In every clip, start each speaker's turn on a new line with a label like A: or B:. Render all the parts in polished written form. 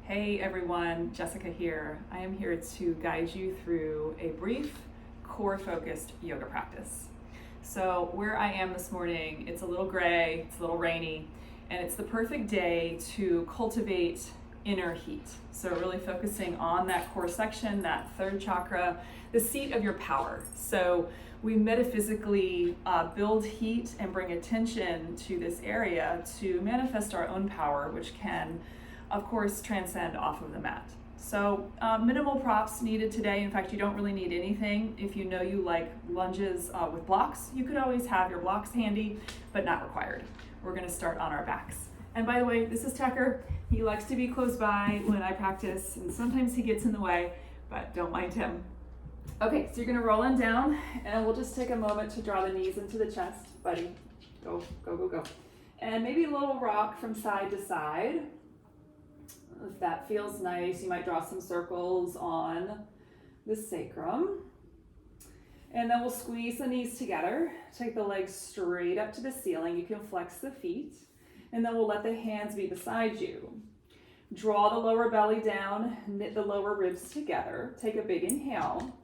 A: Hey everyone, Jessica here. I am here to guide you through a brief, core-focused yoga practice. So where I am this morning, it's a little gray, it's a little rainy, and it's the perfect day to cultivate inner heat. So really focusing on that core section, that third chakra, the seat of your power. So we metaphysically build heat and bring attention to this area to manifest our own power, which can of course, transcend off of the mat. So minimal props needed today. In fact, you don't really need anything. If you know you like lunges with blocks, you could always have your blocks handy, but not required. We're gonna start on our backs. And by the way, this is Tucker. He likes to be close by when I practice, and sometimes he gets in the way, but don't mind him. Okay, so you're gonna roll on down, and we'll just take a moment to draw the knees into the chest. Buddy, go, go, go, go. And maybe a little rock from side to side. If that feels nice, you might draw some circles on the sacrum. And then we'll squeeze the knees together. Take the legs straight up to the ceiling. You can flex the feet. And then we'll let the hands be beside you. Draw the lower belly down, knit the lower ribs together. Take a big inhale.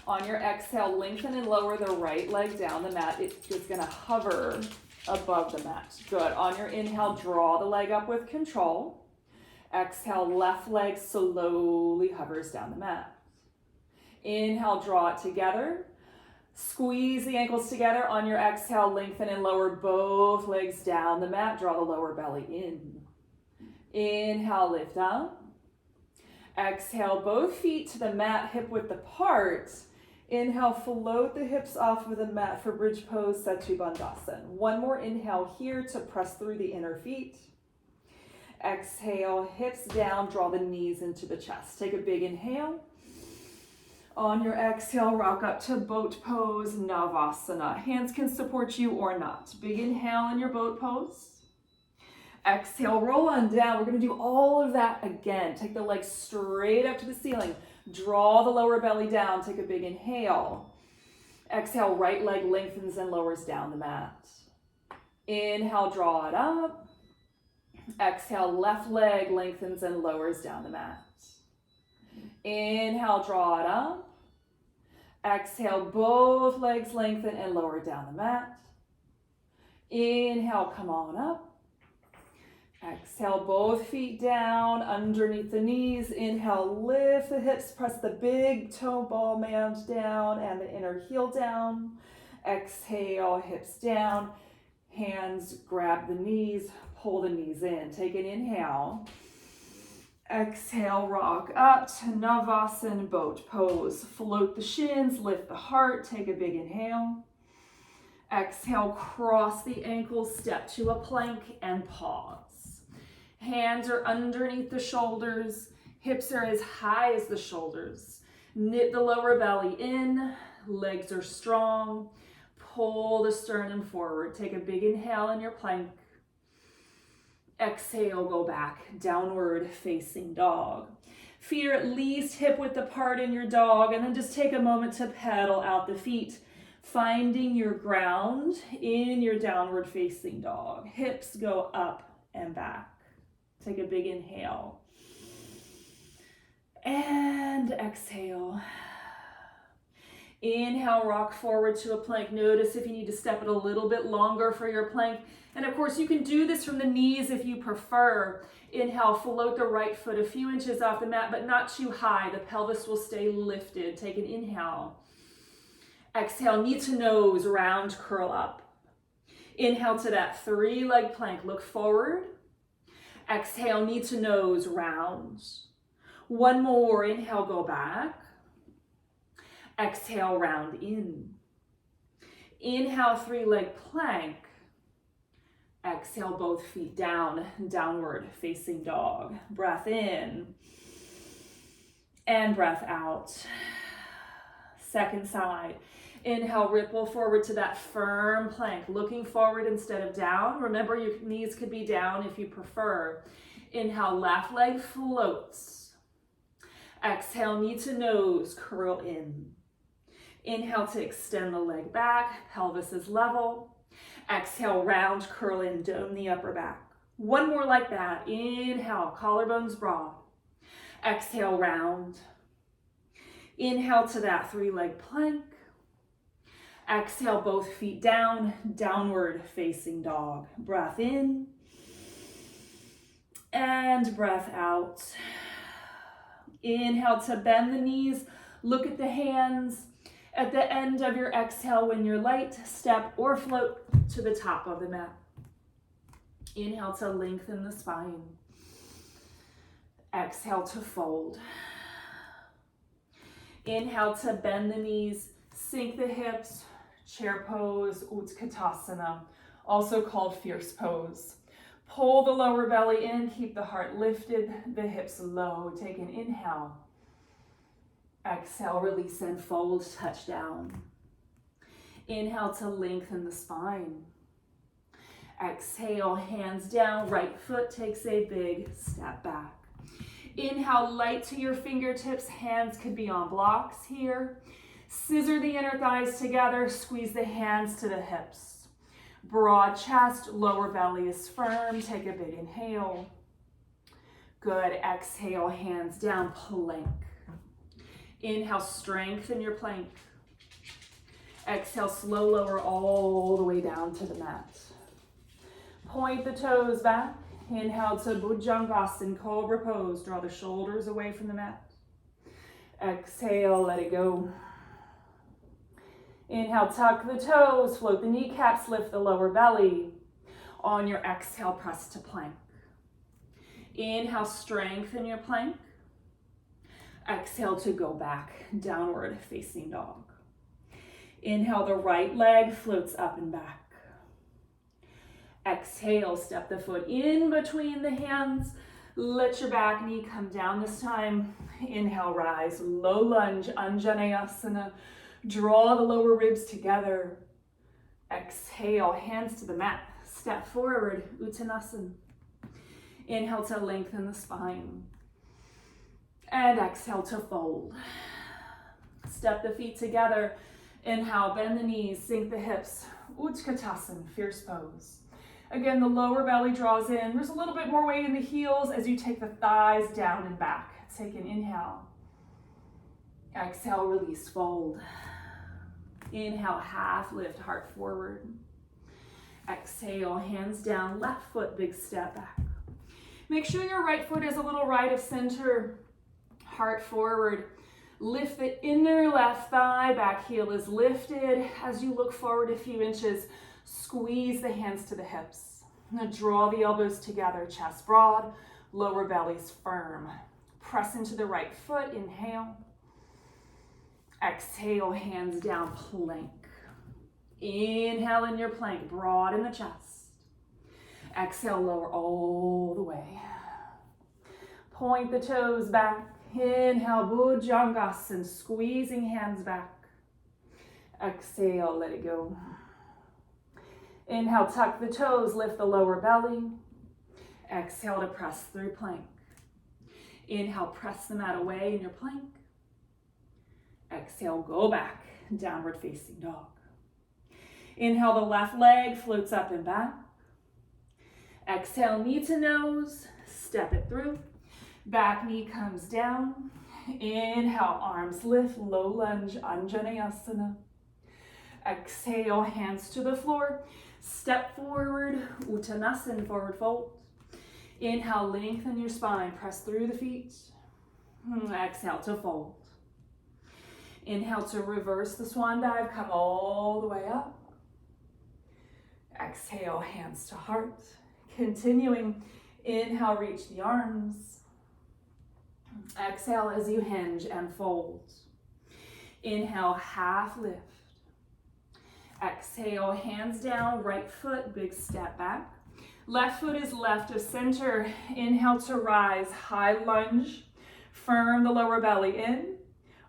A: On your exhale, lengthen and lower the right leg down the mat. It is gonna hover above the mat. Good. On your inhale, draw the leg up with control. Exhale, left leg slowly hovers down the mat. Inhale, draw it together. Squeeze the ankles together. On your exhale, lengthen and lower both legs down the mat. Draw the lower belly in. Inhale, lift up. Exhale, both feet to the mat, hip width apart. Inhale, float the hips off of the mat for bridge pose, Setu Bandhasan. One more inhale here to press through the inner feet. Exhale, hips down, draw the knees into the chest. Take a big inhale. On your exhale, rock up to boat pose, Navasana. Hands can support you or not. Big inhale in your boat pose. Exhale, roll on down. We're gonna do all of that again. Take the legs straight up to the ceiling. Draw the lower belly down. Take a big inhale. Exhale, right leg lengthens and lowers down the mat. Inhale, draw it up. Exhale, left leg lengthens and lowers down the mat. Inhale, draw it up. Exhale, both legs lengthen and lower down the mat. Inhale, come on up. Exhale, both feet down underneath the knees. Inhale, lift the hips, press the big toe ball mound down and the inner heel down. Exhale, hips down. Hands grab the knees, pull the knees in. Take an inhale. Exhale, rock up to Navasana, boat pose. Float the shins, lift the heart. Take a big inhale. Exhale, cross the ankles, step to a plank and pause. Hands are underneath the shoulders. Hips are as high as the shoulders. Knit the lower belly in. Legs are strong. Pull the sternum forward. Take a big inhale in your plank. Exhale, go back, downward facing dog. Feet are at least hip width apart in your dog, and then just take a moment to pedal out the feet, finding your ground in your downward facing dog. Hips go up and back. Take a big inhale. And exhale. Inhale, rock forward to a plank. Notice if you need to step it a little bit longer for your plank. And of course, you can do this from the knees if you prefer. Inhale, float the right foot a few inches off the mat, but not too high. The pelvis will stay lifted. Take an inhale. Exhale, knee to nose, round curl up. Inhale to that 3-leg plank. Look forward. Exhale, knee to nose, round. One more. Inhale, go back. Exhale, round in. Inhale, 3-leg plank. Exhale, both feet down, downward facing dog. Breath in and breath out. Second side. Inhale, ripple forward to that firm plank, looking forward instead of down. Remember, your knees could be down if you prefer. Inhale, left leg floats. Exhale, knee to nose, curl in. Inhale to extend the leg back, pelvis is level. Exhale, round curl in, dome the upper back.
B: One more like that. Inhale, collarbones broad. Exhale, round. Inhale to that 3-leg plank. Exhale, both feet down, downward facing dog. Breath in and breath out. Inhale to bend the knees. Look at the hands. At the end of your exhale, when you're light, step or float to the top of the mat. Inhale to lengthen the spine. Exhale to fold. Inhale to bend the knees, sink the hips, chair pose, Utkatasana, also called fierce pose. Pull the lower belly in, keep the heart lifted, the hips low. Take an inhale. Exhale, release and fold, touch down. Inhale to lengthen the spine. Exhale, hands down, right foot takes a big step back. Inhale, light to your fingertips, hands could be on blocks here. Scissor the inner thighs together, squeeze the hands to the hips. Broad chest, lower belly is firm, take a big inhale. Good, exhale, hands down, plank. Inhale, strengthen your plank. Exhale, slow lower all the way down to the mat. Point the toes back. Inhale to Bhujangasana, Cobra Pose. Draw the shoulders away from the mat. Exhale, let it go. Inhale, tuck the toes, float the kneecaps, lift the lower belly. On your exhale, press to plank. Inhale, strengthen your plank. Exhale to go back, downward facing dog. Inhale, the right leg floats up and back. Exhale, step the foot in between the hands. Let your back knee come down this time. Inhale, rise, low lunge, Anjaneyasana. Draw the lower ribs together. Exhale, hands to the mat. Step forward, Uttanasana. Inhale to lengthen the spine. And exhale to fold. Step the feet together. Inhale, bend the knees, sink the hips. Utkatasana, fierce pose. Again, the lower belly draws in. There's a little bit more weight in the heels as you take the thighs down and back. Take an inhale. Exhale, release, fold. Inhale, half lift, heart forward. Exhale, hands down, left foot, big step back. Make sure your right foot is a little right of center. Heart forward. Lift the inner left thigh, back heel is lifted. As you look forward a few inches, squeeze the hands to the hips. Now draw the elbows together, chest broad, lower belly's firm. Press into the right foot, inhale. Exhale, hands down, plank. Inhale in your plank, broad in the chest. Exhale, lower all the way. Point the toes back. Inhale, Bhujangasana, squeezing hands back. Exhale, let it go. Inhale, tuck the toes, lift the lower belly. Exhale to press through plank. Inhale, press the mat away in your plank. Exhale, go back, downward facing dog. Inhale, the left leg floats up and back. Exhale, knee to nose, step it through. Back knee comes down. Inhale, arms lift, low lunge, Anjaneyasana. Exhale, hands to the floor. Step forward, Uttanasana, forward fold. Inhale, lengthen your spine, press through the feet. Exhale to fold. Inhale to reverse the swan dive, come all the way up. Exhale, hands to heart. Continuing, inhale, reach the arms. Exhale as you hinge and fold. Inhale, half lift. Exhale, hands down, right foot, big step back. Left foot is left of center. Inhale to rise, high lunge. Firm the lower belly in.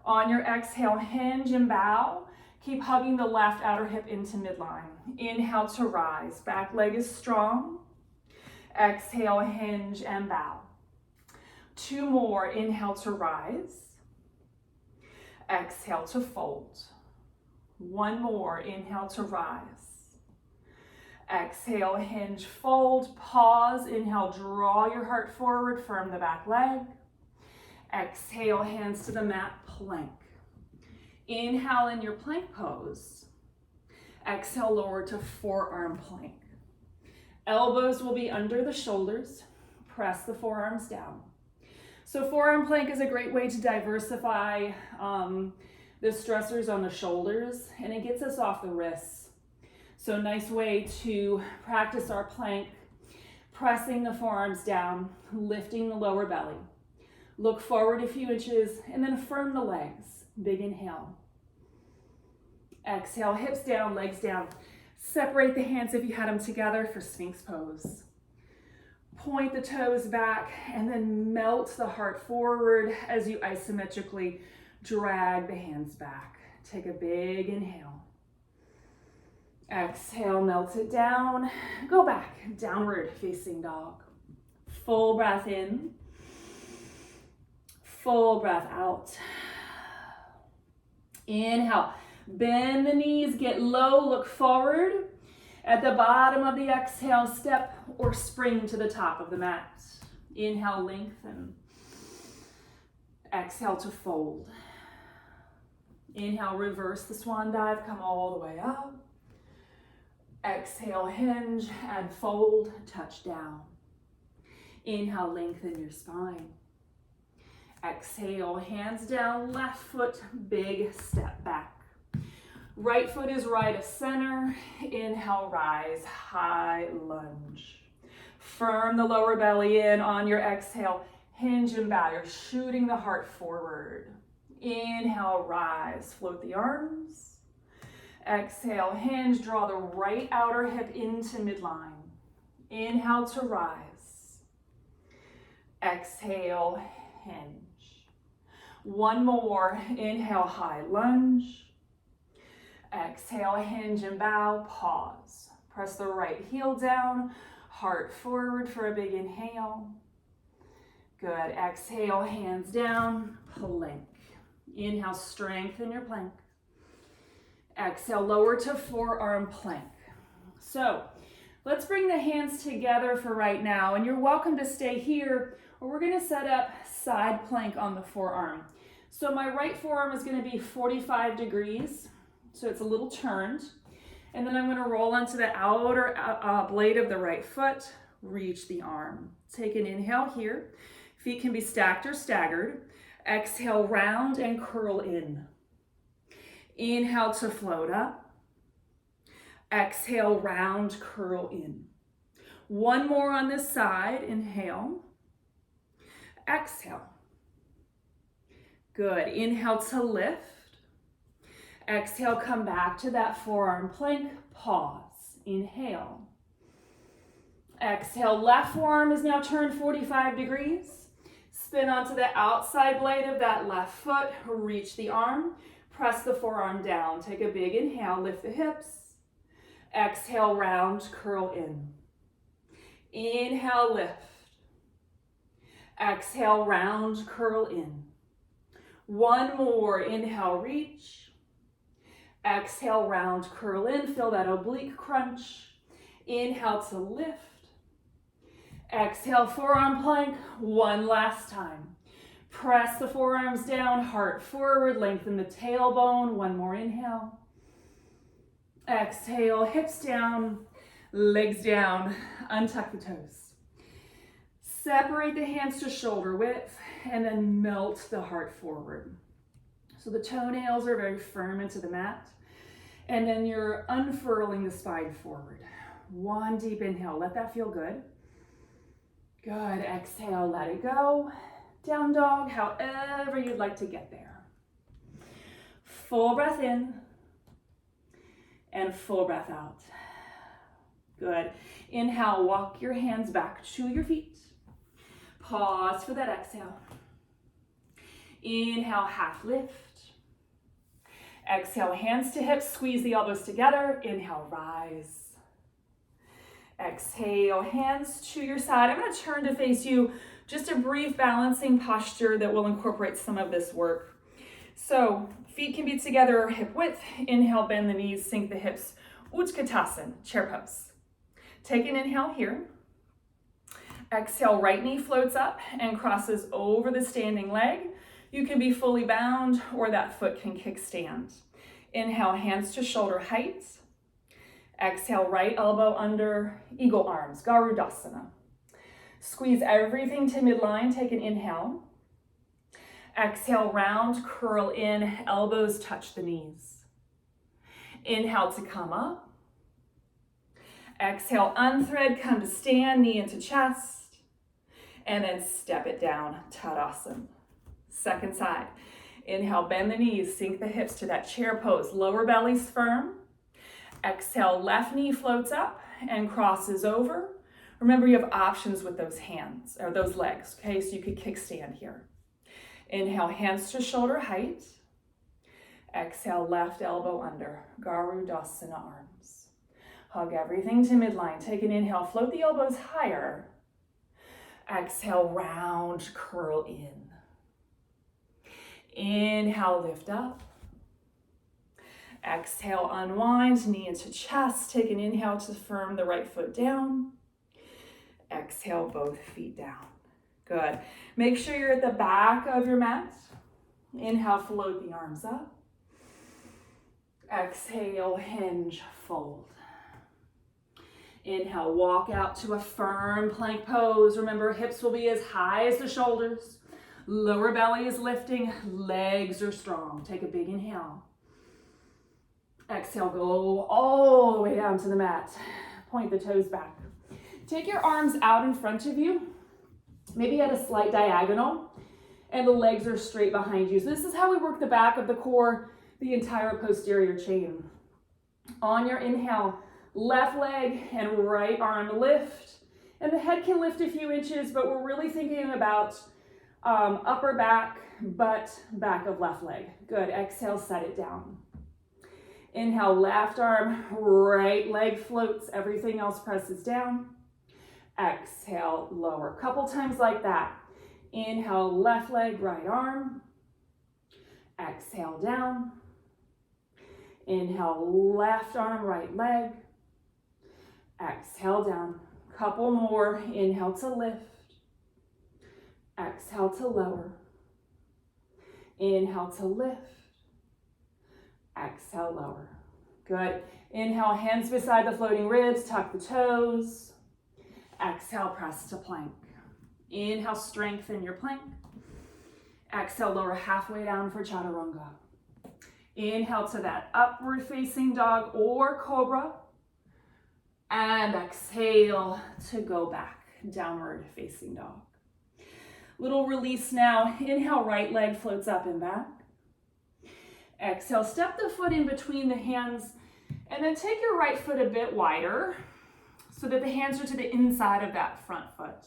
B: On your exhale, hinge and bow. Keep hugging the left outer hip into midline. Inhale to rise, back leg is strong. Exhale, hinge and bow. 2 more, inhale to rise. Exhale to fold. 1 more, inhale to rise. Exhale, hinge, fold, pause. Inhale, draw your heart forward, firm the back leg. Exhale, hands to the mat, plank. Inhale in your plank pose. Exhale, lower to forearm plank. Elbows will be under the shoulders. Press the forearms down. So forearm plank is a great way to diversify the stressors on the shoulders, and it gets us off the wrists. So nice way to practice our plank, pressing the forearms down, lifting the lower belly. Look forward a few inches and then firm the legs. Big inhale. Exhale, hips down, legs down. Separate the hands if you had them together for Sphinx pose. Point the toes back and then melt the heart forward as you isometrically drag the hands back. Take a big inhale. Exhale, melt it down. Go back, downward facing dog. Full breath in. Full breath out. Inhale, bend the knees, get low, look forward. At the bottom of the exhale, step or spring to the top of the mat. Inhale, lengthen. Exhale to fold. Inhale, reverse the swan dive, come all the way up. Exhale, hinge and fold, touch down. Inhale, lengthen your spine. Exhale, hands down, left foot, big step back. Right foot is right of center. Inhale, rise, high lunge. Firm the lower belly in on your exhale. Hinge and bow. You're shooting the heart forward. Inhale, rise, float the arms. Exhale, hinge, draw the right outer hip into midline. Inhale to rise. Exhale, hinge. One more. Inhale, high lunge. Exhale, hinge and bow, pause. Press the right heel down, heart forward for a big inhale. Good, exhale, hands down, plank. Inhale, strengthen your plank. Exhale, lower to forearm plank. So let's bring the hands together for right now, and you're welcome to stay here, or we're gonna set up side plank on the forearm. So my right forearm is gonna be 45 degrees. So it's a little turned. And then I'm gonna roll onto the outer blade of the right foot, reach the arm. Take an inhale here. Feet can be stacked or staggered. Exhale, round and curl in. Inhale to float up. Exhale, round, curl in. One more on this side, inhale. Exhale. Good, inhale to lift. Exhale, come back to that forearm plank, pause, inhale. Exhale, left forearm is now turned 45 degrees. Spin onto the outside blade of that left foot, reach the arm, press the forearm down. Take a big inhale, lift the hips. Exhale, round, curl in. Inhale, lift. Exhale, round, curl in. One more, inhale, reach. Exhale, round, curl in, feel that oblique crunch. Inhale to lift. Exhale, forearm plank, one last time. Press the forearms down, heart forward, lengthen the tailbone, one more inhale. Exhale, hips down, legs down, untuck the toes. Separate the hands to shoulder width and then melt the heart forward. So the toenails are very firm into the mat. And then you're unfurling the spine forward. One deep inhale, let that feel good. Good, exhale, let it go. Down dog, however you'd like to get there. Full breath in and full breath out. Good. Inhale, walk your hands back to your feet. Pause for that exhale. Inhale, half lift. Exhale, hands to hips, squeeze the elbows together. Inhale, rise. Exhale, hands to your side. I'm going to turn to face you. Just a brief balancing posture that will incorporate some of this work. So feet can be together hip width. Inhale, bend the knees, sink the hips. Utkatasana, chair pose. Take an inhale here. Exhale, right knee floats up and crosses over the standing leg. You can be fully bound or that foot can kickstand. Inhale, hands to shoulder height. Exhale, right elbow under eagle arms, Garudasana. Squeeze everything to midline, take an inhale. Exhale, round, curl in, elbows touch the knees. Inhale to come up. Exhale, unthread, come to stand, knee into chest. And then step it down, Tadasana. Second side. Inhale, bend the knees, sink the hips to that chair pose. Lower belly's firm. Exhale, left knee floats up and crosses over. Remember, you have options with those hands, or those legs, okay? So you could kickstand here. Inhale, hands to shoulder height. Exhale, left elbow under, Garudasana arms. Hug everything to midline. Take an inhale, float the elbows higher. Exhale, round, curl in. Inhale, lift up. Exhale, unwind, knee into chest. Take an inhale to firm the right foot down. Exhale, both feet down. Good. Make sure you're at the back of your mat. Inhale, float the arms up. Exhale, hinge, fold. Inhale, walk out to a firm plank pose. Remember, hips will be as high as the shoulders. Lower belly is lifting, legs are strong. Take a big inhale. Exhale, go all the way down to the mat. Point the toes back. Take your arms out in front of you, maybe at a slight diagonal, and the legs are straight behind you. So this is how we work the back of the core, the entire posterior chain. On your inhale, left leg and right arm lift, and the head can lift a few inches, but we're really thinking about upper back, butt, back of left leg. Good. Exhale, set it down. Inhale, left arm, right leg floats, everything else presses down. Exhale, lower. Couple times like that. Inhale, left leg, right arm. Exhale, down. Inhale, left arm, right leg. Exhale, down. Couple more. Inhale to lift. Exhale to lower. Inhale to lift. Exhale, lower. Good. Inhale, hands beside the floating ribs, tuck the toes. Exhale, press to plank. Inhale, strengthen your plank. Exhale, lower halfway down for chaturanga. Inhale to that upward facing dog or cobra. And exhale to go back, downward facing dog. Little release now. Inhale, right leg floats up and back. Exhale, step the foot in between the hands and then take your right foot a bit wider so that the hands are to the inside of that front foot.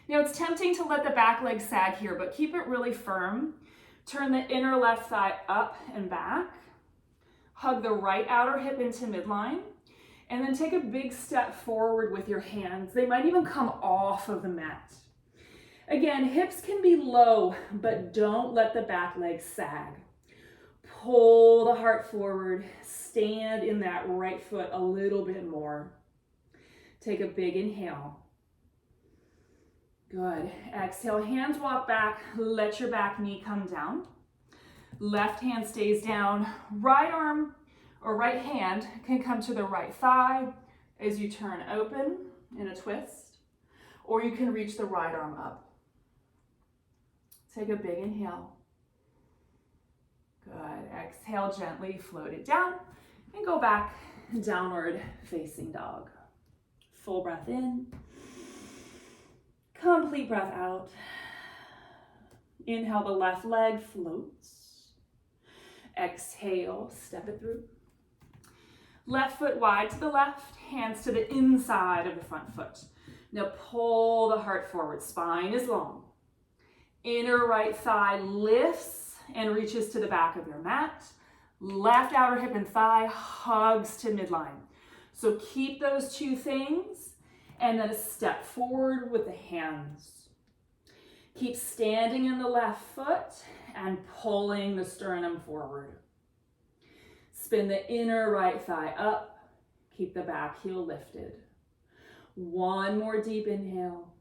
B: Now it's tempting to let the back leg sag here, but keep it really firm. Turn the inner left thigh up and back. Hug the right outer hip into midline. And then take a big step forward with your hands. They might even come off of the mat. Again, hips can be low, but don't let the back leg sag. Pull the heart forward. Stand in that right foot a little bit more. Take a big inhale. Good. Exhale, hands walk back. Let your back knee come down. Left hand stays down. Right arm or right hand can come to the right thigh as you turn open in a twist, or you can reach the right arm up. Take a big inhale. Good. Exhale, gently float it down and go back, downward facing dog. Full breath in. Complete breath out. Inhale, the left leg floats. Exhale, step it through. Left foot wide to the left, hands to the inside of the front foot. Now pull the heart forward, spine is long. Inner right thigh lifts and reaches to the back of your mat. Left outer hip and thigh hugs to midline. So keep those two things and then a step forward with the hands. Keep standing in the left foot and pulling the sternum forward. Spin the inner right thigh up. Keep the back heel lifted. One more deep inhale.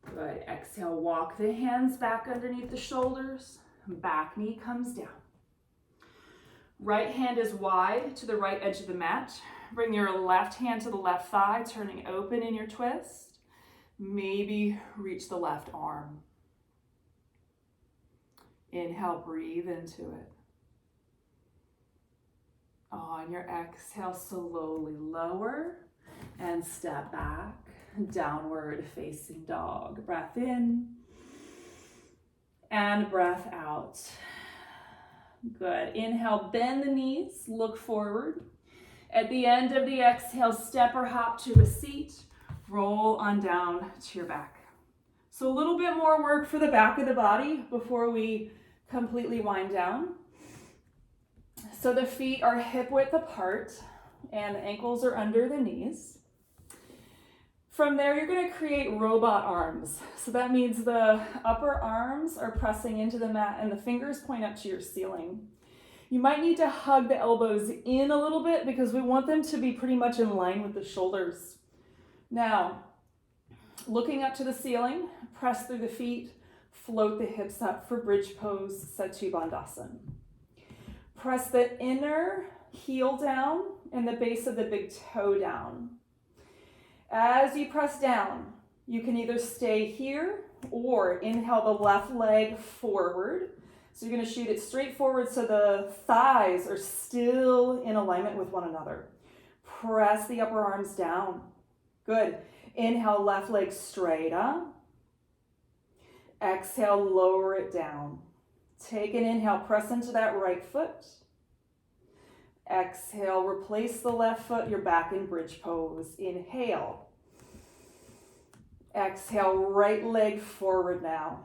B: Good. Exhale, walk the hands back underneath the shoulders. Back knee comes down. Right hand is wide to the right edge of the mat. Bring your left hand to the left thigh, turning open in your twist. Maybe reach the left arm. Inhale, breathe into it. On your exhale, slowly lower and step back. Downward facing dog. Breath in and breath out. Good. Inhale, bend the knees, look forward. At the end of the exhale, step or hop to a seat. Roll on down to your back. So a little bit more work for the back of the body before we completely wind down. So the feet are hip width apart and the ankles are under the knees. From there, you're going to create robot arms. So that means the upper arms are pressing into the mat and the fingers point up to your ceiling. You might need to hug the elbows in a little bit because we want them to be pretty much in line with the shoulders. Now, looking up to the ceiling, press through the feet, float the hips up for bridge pose, Setu Bandhasan. Press the inner heel down and the base of the big toe down. As you press down, you can either stay here or inhale the left leg forward. So you're going to shoot it straight forward so the thighs are still in alignment with one another. Press the upper arms down. Good. Inhale, left leg straight up. Exhale, lower it down. Take an inhale, press into that right foot. Exhale, replace the left foot, you're back in bridge pose. Inhale. Exhale, right leg forward now.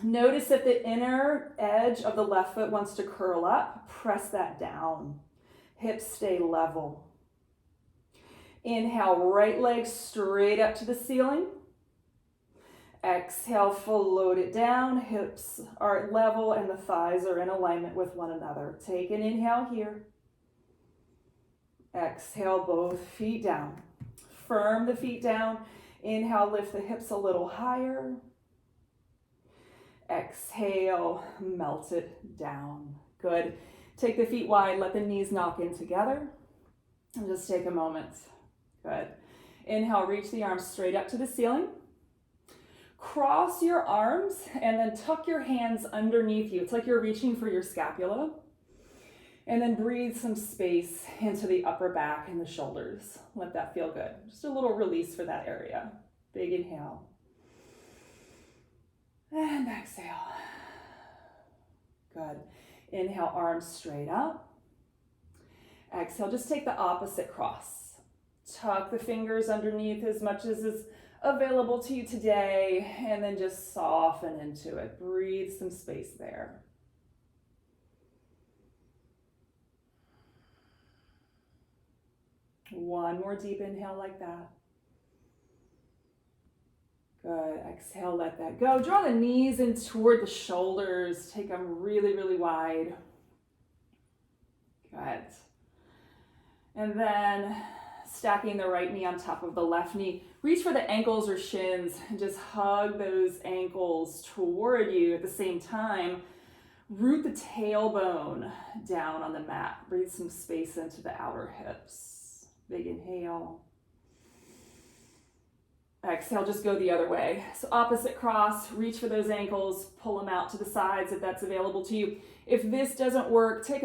B: Notice if the inner edge of the left foot wants to curl up, press that down. Hips stay level. Inhale, right leg straight up to the ceiling. Exhale, float it down. Hips are level and the thighs are in alignment with one another. Take an inhale here. Exhale, both feet down. Firm the feet down. Inhale, lift the hips a little higher. Exhale, melt it down. Good. Take the feet wide, let the knees knock in together. And just take a moment. Good. Inhale, reach the arms straight up to the ceiling. Cross your arms and then tuck your hands underneath you. It's like you're reaching for your scapula. And then breathe some space into the upper back and the shoulders. Let that feel good. Just a little release for that area. Big inhale. And exhale. Good. Inhale, arms straight up. Exhale, just take the opposite cross. Tuck the fingers underneath as much as is available to you today, and then just soften into it. Breathe some space there. One more deep inhale like that. Good. Exhale, let that go. Draw the knees in toward the shoulders. Take them really, really wide. Good. And then stacking the right knee on top of the left knee. Reach for the ankles or shins and just hug those ankles toward you at the same time. Root the tailbone down on the mat. Breathe some space into the outer hips. Big inhale. Exhale, just go the other way. So opposite cross, reach for those ankles, pull them out to the sides if that's available to you. If this doesn't work, take a